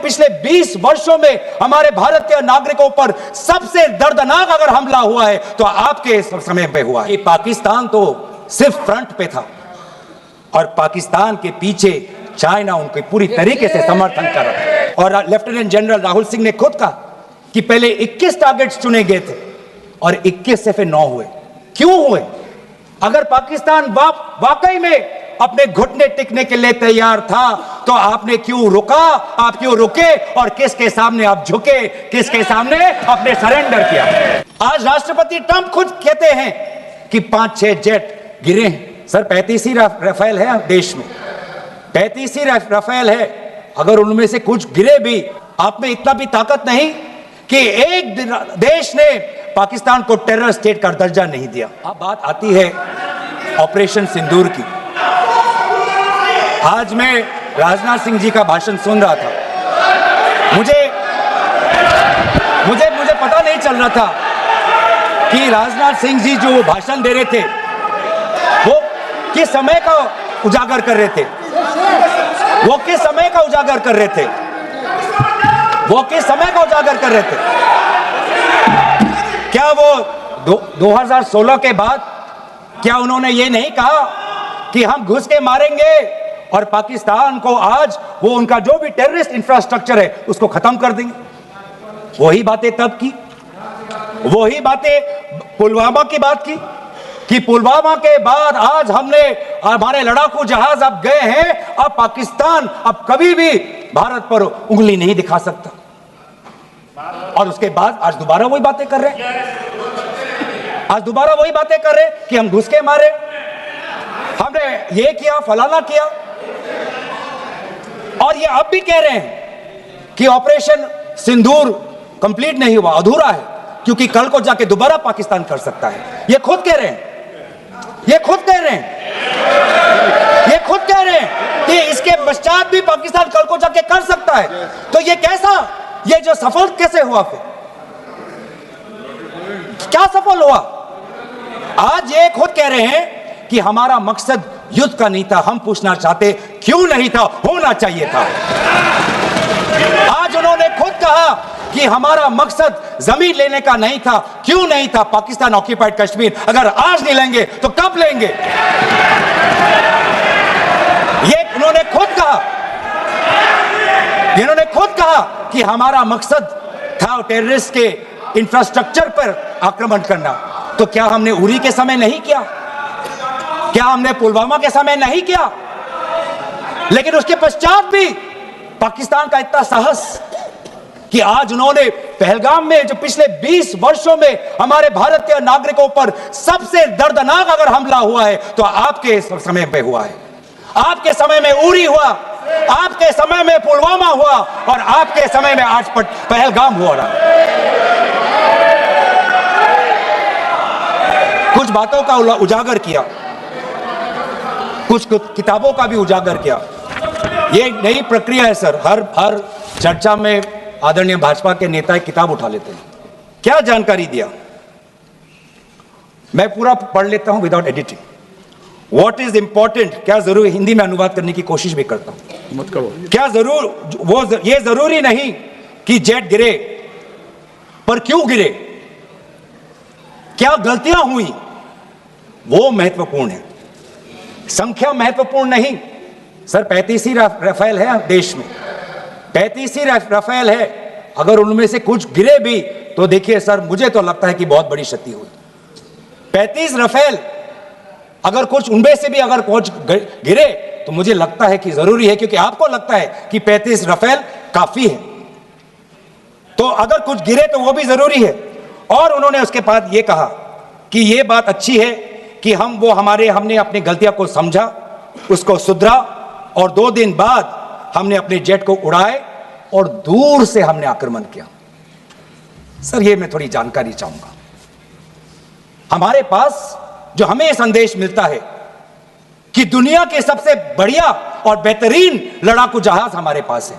पिछले 20 वर्षों में हमारे भारतीय नागरिकों पर सबसे दर्दनाक अगर हमला हुआ है तो आपके समय पे हुआ है। पाकिस्तान तो सिर्फ फ्रंट पे था और पाकिस्तान के पीछे चाइना उनके पूरी तरीके से समर्थन कर रहा है। और लेफ्टिनेंट जनरल राहुल सिंह ने खुद कहा कि पहले 21 टारगेट्स चुने गए थे और 21 से फिर 9 हुए। क्यों हुए? अगर पाकिस्तान वाकई में अपने घुटने टिकने के लिए तैयार था तो आपने क्यों रुका? आप क्यों रुके और किसके सामने आप झुके? किसके सामने आपने सरेंडर किया? आज राष्ट्रपति ट्रंप खुद कहते हैं कि 5-6 जेट गिरे हैं। सर 35 ही राफेल है देश में, 35 ही राफेल है। अगर उनमें से कुछ गिरे भी, आप में इतना भी ताकत नहीं कि एक देश ने पाकिस्तान को टेरर स्टेट का दर्जा नहीं दिया। अब बात आती है ऑपरेशन सिंदूर की। आज मैं राजनाथ सिंह जी का भाषण सुन रहा था। मुझे पता नहीं चल रहा था कि राजनाथ सिंह जी जो भाषण दे रहे थे वो किस समय का उजागर कर रहे थे। वो किस समय का उजागर कर रहे थे? वो किस समय का उजागर कर रहे थे? क्या वो 2016 के बाद क्या उन्होंने ये नहीं कहा कि हम घुस के मारेंगे और पाकिस्तान को आज वो उनका जो भी टेररिस्ट इंफ्रास्ट्रक्चर है उसको खत्म कर देंगे? वही बातें तब की, वही बातें पुलवामा की बात की कि पुलवामा के बाद आज हमने हमारे लड़ाकू जहाज अब गए हैं, अब पाकिस्तान अब कभी भी भारत पर उंगली नहीं दिखा सकता। और उसके बाद आज दोबारा वही बातें कर रहे हैं, आज दोबारा वही बातें कर रहे हैं कि हम घुस के मारे, हमने ये किया, फलाना किया। और ये अब भी कह रहे हैं कि ऑपरेशन सिंदूर कंप्लीट नहीं हुआ, अधूरा है, क्योंकि कल को जाके दोबारा पाकिस्तान कर सकता है। ये खुद कह रहे हैं, ये खुद कह रहे हैं, ये खुद कह रहे हैं कि इसके पश्चात भी पाकिस्तान कल को जाके कर सकता है। तो ये कैसा, ये जो सफल कैसे हुआ? फिर क्या सफल हुआ? आज ये खुद कह रहे हैं कि हमारा मकसद युद्ध का नहीं था। हम पूछना चाहते क्यों नहीं था, होना चाहिए था। आज उन्होंने खुद कहा कि हमारा मकसद जमीन लेने का नहीं था। क्यों नहीं था? पाकिस्तान ऑक्यूपाइड कश्मीर अगर आज नहीं लेंगे तो कब लेंगे? ये उन्होंने खुद कहा, इन्होंने खुद कहा कि हमारा मकसद था टेररिस्ट के इंफ्रास्ट्रक्चर पर आक्रमण करना। तो क्या हमने उरी के समय नहीं किया? क्या हमने पुलवामा के समय नहीं किया? लेकिन उसके पश्चात भी पाकिस्तान का इतना साहस कि आज उन्होंने पहलगाम में जो पिछले 20 वर्षों में हमारे भारतीय नागरिकों पर सबसे दर्दनाक अगर हमला हुआ है तो आपके समय पे हुआ है। आपके समय में उरी हुआ, आपके समय में पुलवामा हुआ और आपके समय में आज पहलगाम हो रहा है। कुछ बातों का उजागर किया, कुछ किताबों का भी उजागर किया। ये नई प्रक्रिया है सर, हर चर्चा में आदरणीय भाजपा के नेता एक किताब उठा लेते हैं। क्या जानकारी दिया? मैं पूरा पढ़ लेता हूं without editing. What is important, क्या जरूरी, हिंदी में अनुवाद करने की कोशिश भी करता हूं, मत करो। क्या जरूर, ये जरूरी नहीं कि जेट गिरे, पर क्यों गिरे, क्या गलतियां हुई, वो महत्वपूर्ण है। संख्या महत्वपूर्ण नहीं सर। 35 ही राफेल है देश में, 35 ही राफेल है। अगर उनमें से कुछ गिरे भी तो देखिए सर, मुझे तो लगता है कि बहुत बड़ी क्षति हुई। 35 राफेल, अगर कुछ उनमें से भी अगर कुछ गिरे तो मुझे लगता है कि जरूरी है, क्योंकि आपको लगता है कि 35 राफेल काफी है, तो अगर कुछ गिरे तो वो भी जरूरी है। और उन्होंने उसके बाद ये कहा कि ये बात अच्छी है कि हमने अपनी गलतियों को समझा, उसको सुधरा और 2 दिन बाद हमने अपने जेट को उड़ाए और दूर से हमने आक्रमण किया। सर ये मैं थोड़ी जानकारी चाहूंगा। हमारे पास जो हमें संदेश मिलता है कि दुनिया के सबसे बढ़िया और बेहतरीन लड़ाकू जहाज हमारे पास है,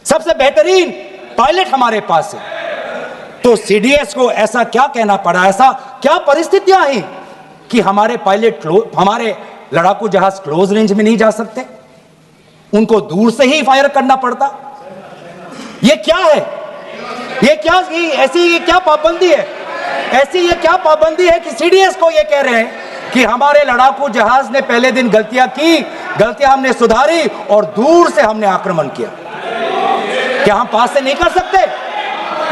सबसे बेहतरीन पायलट हमारे पास है, तो सीडीएस को ऐसा क्या कहना पड़ा, ऐसा क्या परिस्थितियां हैं कि हमारे पायलट, हमारे लड़ाकू जहाज क्लोज रेंज में नहीं जा सकते, उनको दूर से ही फायर करना पड़ता। ये क्या है? ये क्या पाबंदी है? ऐसी ये क्या पाबंदी है कि सीडीएस को ये कह रहे हैं कि हमारे लड़ाकू जहाज ने पहले दिन गलतियां हमने सुधारी और दूर से हमने आक्रमण किया। क्या हम पास से नहीं कर सकते?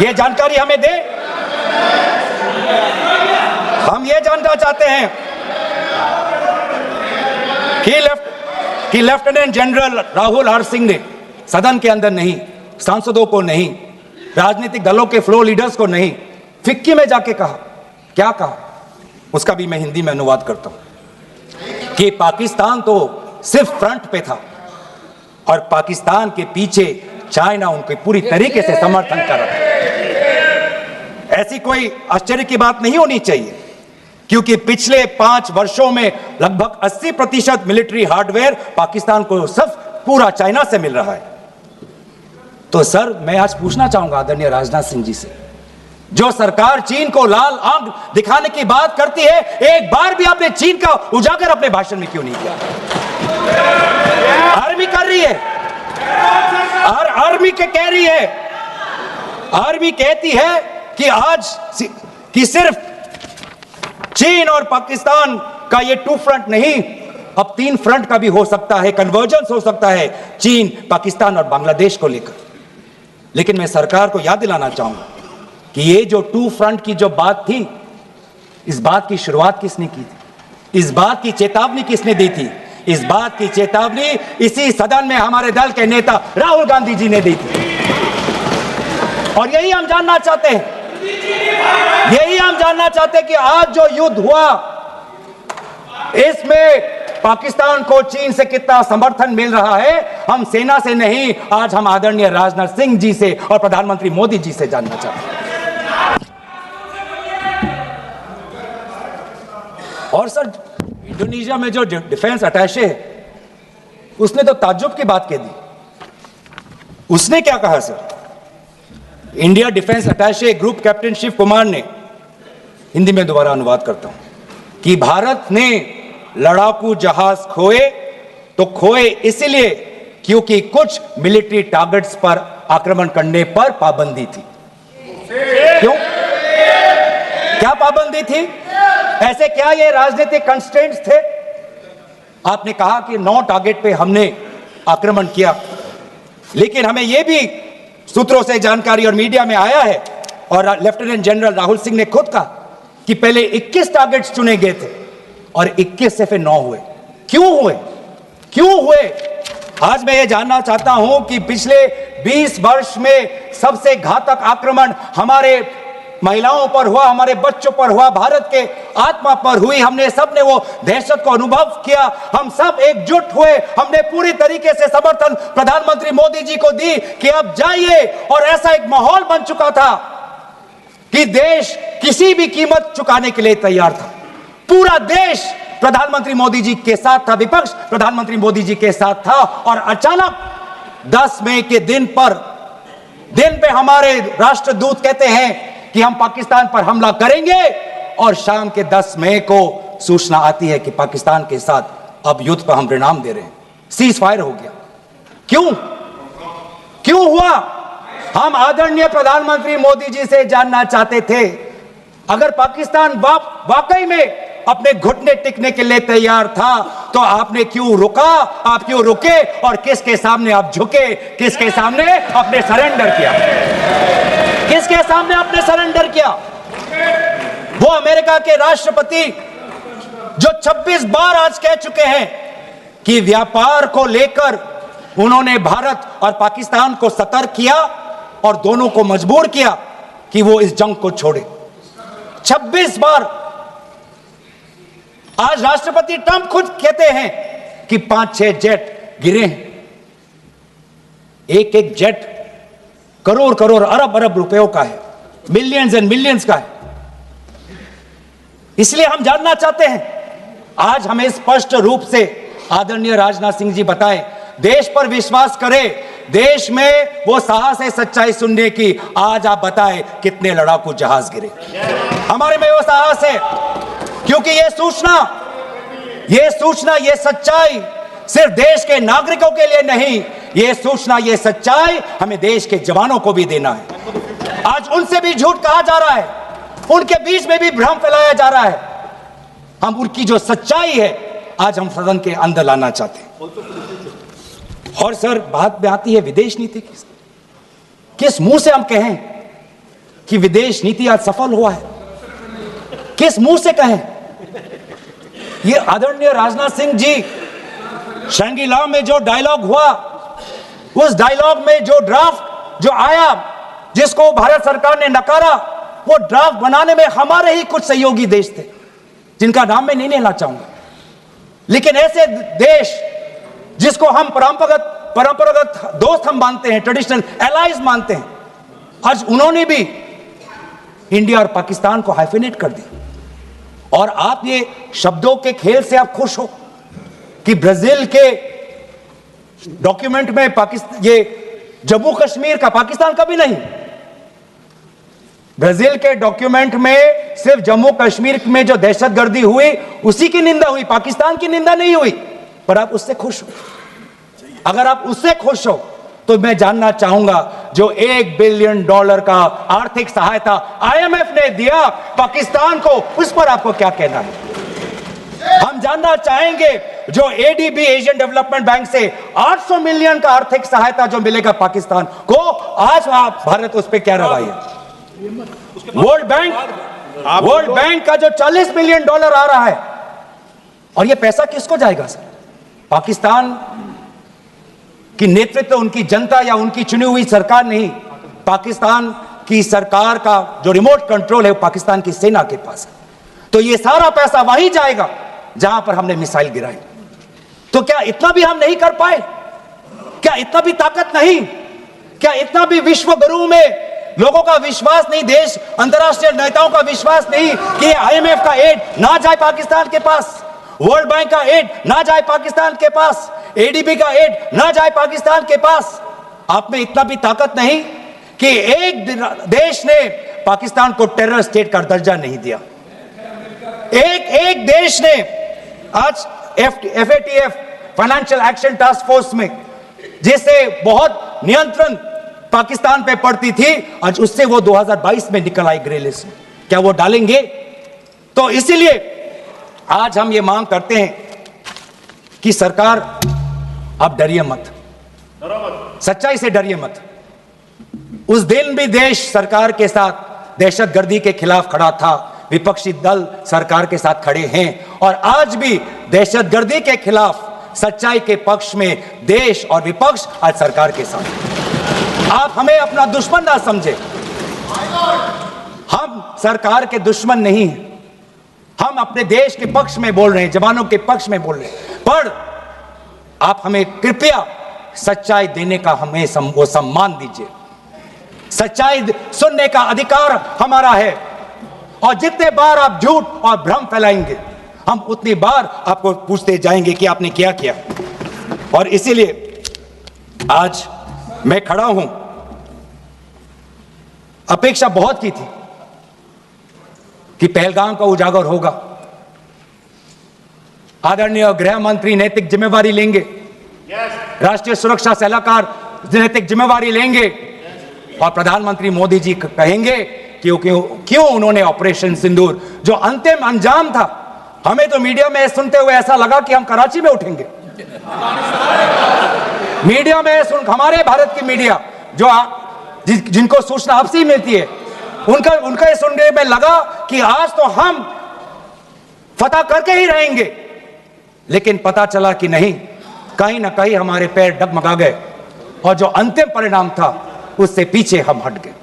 ये जानकारी हमें दे। हम ये जानना चाहते हैं कि लेफ्टिनेंट जनरल राहुल हर सिंह ने सदन के अंदर नहीं, सांसदों को नहीं, राजनीतिक दलों के फ्लोर लीडर्स को नहीं, फिक्की में जाके कहा। क्या कहा? उसका भी मैं हिंदी में अनुवाद करता हूं कि पाकिस्तान तो सिर्फ फ्रंट पे था और पाकिस्तान के पीछे चाइना उनके पूरी तरीके से समर्थन कर रहा है। ऐसी कोई आश्चर्य की बात नहीं होनी चाहिए, क्योंकि पिछले 5 वर्षों में लगभग 80% मिलिट्री हार्डवेयर पाकिस्तान को सिर्फ पूरा चाइना से मिल रहा है। तो सर, मैं आज पूछना चाहूंगा आदरणीय राजनाथ सिंह जी से, जो सरकार चीन को लाल आंख दिखाने की बात करती है, एक बार भी आपने चीन का उजागर अपने भाषण में क्यों नहीं किया? आर्मी कर रही है, आर्मी कह रही है, आर्मी कहती है कि आज कि सिर्फ चीन और पाकिस्तान का ये 2 फ्रंट नहीं, अब 3 फ्रंट का भी हो सकता है, कन्वर्जेंस हो सकता है चीन, पाकिस्तान और बांग्लादेश को लेकर। लेकिन मैं सरकार को याद दिलाना चाहूंगा कि ये जो 2 फ्रंट की जो बात थी, इस बात की शुरुआत किसने की थी? इस बात की चेतावनी किसने दी थी? इस बात की चेतावनी इसी सदन में हमारे दल के नेता राहुल गांधी जी ने दी थी। और यही हम जानना चाहते हैं, कि आज जो युद्ध हुआ, इसमें पाकिस्तान को चीन से कितना समर्थन मिल रहा है, हम सेना से नहीं, आज हम आदरणीय राजनाथ सिंह जी से और प्रधानमंत्री मोदी जी से जानना चाहते हैं। और सर, इंडोनेशिया में जो डिफेंस अटैचे है, उसने तो ताज्जुब की बात कह दी। उसने क्या कहा sir? India defence attache group captain Shiv Kumar ने, हिंदी में दोबारा अनुवाद करता हूं, कि भारत ने लड़ाकू जहाज खोए इसलिए क्योंकि कुछ मिलिट्री टारगेट्स पर आक्रमण करने पर पाबंदी थी। क्यों? क्या पाबंदी थी? ऐसे क्या ये राजनीतिक कंस्ट्रेंट्स थे? आपने कहा कि 9 टारगेट पे हमने आक्रमण किया, लेकिन हमें यह भी सूत्रों से जानकारी और मीडिया में आया है, और लेफ्टिनेंट जनरल राहुल सिंह ने खुद कहा कि पहले 21 टारगेट्स चुने गए थे और 21 से फिर 9 हुए। क्यों हुए? आज मैं ये जानना चाहता हूं कि पिछले 20 वर्ष में सबसे घातक आक्रमण हमारे महिलाओं पर हुआ, हमारे बच्चों पर हुआ, भारत के आत्मा पर हुई। हमने सबने वो दहशत को अनुभव किया, हम सब एकजुट हुए, हमने पूरी तरीके से समर्थन प्रधानमंत्री मोदी जी को दी कि अब जाइए, और ऐसा एक माहौल बन चुका था कि देश किसी भी कीमत चुकाने के लिए तैयार था। पूरा देश प्रधानमंत्री मोदी जी के साथ था, विपक्ष प्रधानमंत्री मोदी जी के साथ था, और अचानक 10 मई के दिन पे हमारे राष्ट्रदूत कहते हैं कि हम पाकिस्तान पर हमला करेंगे, और शाम के 10 मई को सूचना आती है कि पाकिस्तान के साथ अब युद्ध पर हम परिणाम दे रहे हैं, सीज फायर हो गया। क्यों हुआ? हम आदरणीय प्रधानमंत्री मोदी जी से जानना चाहते थे, अगर पाकिस्तान वाकई में अपने घुटने टिकने के लिए तैयार था, तो आपने क्यों रुका? आप क्यों रुके और किसके सामने आप झुके? किसके सामने आपने सरेंडर किया? किसके सामने आपने सरेंडर किया? वो अमेरिका के राष्ट्रपति जो 26 बार आज कह चुके हैं कि व्यापार को लेकर उन्होंने भारत और पाकिस्तान को सतर्क किया और दोनों को मजबूर किया कि वो इस जंग को छोड़े। 26 बार। आज राष्ट्रपति ट्रंप खुद कहते हैं कि 5-6 जेट गिरे हैं। एक जेट करोड़ अरब रुपयों का है, मिलियंस एंड मिलियंस का है। इसलिए हम जानना चाहते हैं, आज हमें स्पष्ट रूप से आदरणीय राजनाथ सिंह जी बताएं, देश पर विश्वास करें, देश में वो साहस है सच्चाई सुनने की। आज आप बताएं कितने लड़ाकू जहाज गिरे? हमारे में वो साहस है, क्योंकि ये सूचना, ये सच्चाई सिर्फ देश के नागरिकों के लिए नहीं, ये सूचना, ये सच्चाई हमें देश के जवानों को भी देना है। आज उनसे भी झूठ कहा जा रहा है, उनके बीच में भी भ्रम फैलाया जा रहा है। हम उनकी जो सच्चाई है आज हम सदन के अंदर लाना चाहते हैं। और सर, बात में आती है विदेश नीति की। किस मुंह से हम कहें कि विदेश नीति आज सफल हुआ है? किस मुंह से कहें? ये आदरणीय राजनाथ सिंह जी, शंगीला में जो डायलॉग हुआ, उस डायलॉग में जो ड्राफ्ट जो आया, जिसको भारत सरकार ने नकारा, वो ड्राफ्ट बनाने में हमारे ही कुछ सहयोगी देश थे, जिनका नाम मैं नहीं लेना चाहूंगा। लेकिन ऐसे देश जिसको हम परंपरागत दोस्त हम मानते हैं, ट्रेडिशनल एलाइज मानते हैं, आज उन्होंने भी इंडिया और पाकिस्तान को हाइफिनेट कर दिया। और आप ये शब्दों के खेल से आप खुश हो कि ब्राजील के डॉक्यूमेंट में पाकिस्तान, ये जम्मू कश्मीर का पाकिस्तान कभी नहीं। ब्राजील के डॉक्यूमेंट में सिर्फ जम्मू कश्मीर में जो दहशतगर्दी हुई उसी की निंदा हुई, पाकिस्तान की निंदा नहीं हुई। पर आप उससे खुश हो? अगर आप उससे खुश हो तो मैं जानना चाहूंगा, जो $1 बिलियन का आर्थिक सहायता IMF ने दिया पाकिस्तान को, उस पर आपको क्या कहना है? हम जानना चाहेंगे जो ADB, एशियन डेवलपमेंट बैंक से 800 मिलियन का आर्थिक सहायता जो मिलेगा पाकिस्तान को, आज भारत उस पर क्या रवैया है? वर्ल्ड बैंक का जो $40 मिलियन आ रहा है, और ये पैसा किसको जाएगा सर? पाकिस्तान की नेतृत्व उनकी जनता या उनकी चुनी हुई सरकार नहीं, पाकिस्तान की सरकार का जो रिमोट कंट्रोल है वो पाकिस्तान की सेना के पास है। तो ये सारा पैसा वहीं जाएगा जहां पर हमने मिसाइल गिराई। तो क्या इतना भी हम नहीं कर पाए? क्या इतना भी ताकत नहीं? क्या इतना भी विश्व गुरु में लोगों का विश्वास नहीं, देश अंतरराष्ट्रीय नेताओं का विश्वास नहीं कि IMF का एड ना जाए पाकिस्तान के पास, वर्ल्ड बैंक का एड ना जाए पाकिस्तान के पास, ADB का एड ना जाए पाकिस्तान के पास? आप में इतना भी ताकत नहीं कि एक देश ने पाकिस्तान को टेरर स्टेट का दर्जा नहीं दिया। एक देश ने आज FATF, financial action task force में, जिसे बहुत नियंत्रण पाकिस्तान पे पड़ती थी, आज उससे वो 2022 में निकल आई ग्रे लिस्ट में। क्या वो डालेंगे? तो इसीलिए आज हम ये मांग करते हैं कि सरकार, आप डरिए मत, सच्चाई से डरिए मत। उस दिन भी देश सरकार के साथ दहशतगर्दी के खिलाफ खड़ा था, विपक्षी दल सरकार के साथ खड़े हैं, और आज भी दहशतगर्दी के खिलाफ सच्चाई के पक्ष में देश और विपक्ष आज सरकार के साथ। आप हमें अपना दुश्मन ना समझे, हम सरकार के दुश्मन नहीं हैं, हम अपने देश के पक्ष में बोल रहे हैं, जवानों के पक्ष में बोल रहे हैं। पर आप हमें कृपया सच्चाई देने का हमें वो सम्मान दीजिए। सच्चाई सुनने का अधिकार हमारा है, और जितने बार आप झूठ और भ्रम फैलाएंगे, हम उतनी बार आपको पूछते जाएंगे कि आपने क्या किया। और इसीलिए आज मैं खड़ा हूं। अपेक्षा बहुत की थी कि पहलगाम का उजागर होगा। आदरणीय गृह मंत्री नैतिक जिम्मेवारी लेंगे, राष्ट्रीय सुरक्षा सलाहकार नैतिक जिम्मेवारी लेंगे, और प्रधानमंत्री मोदी जी कहेंगे क्यों उन्होंने ऑपरेशन सिंदूर, जो अंतिम अंजाम था, हमें तो मीडिया में सुनते हुए ऐसा लगा कि हम कराची में उठेंगे। मीडिया में हमारे भारत की मीडिया जो जिनको सूचना आपसे मिलती है, उनका सुनने में लगा कि आज तो हम फतह करके ही रहेंगे। लेकिन पता चला कि नहीं, कहीं ना कहीं हमारे पैर डगमगा गए, और जो अंतिम परिणाम था उससे पीछे हम हट गए।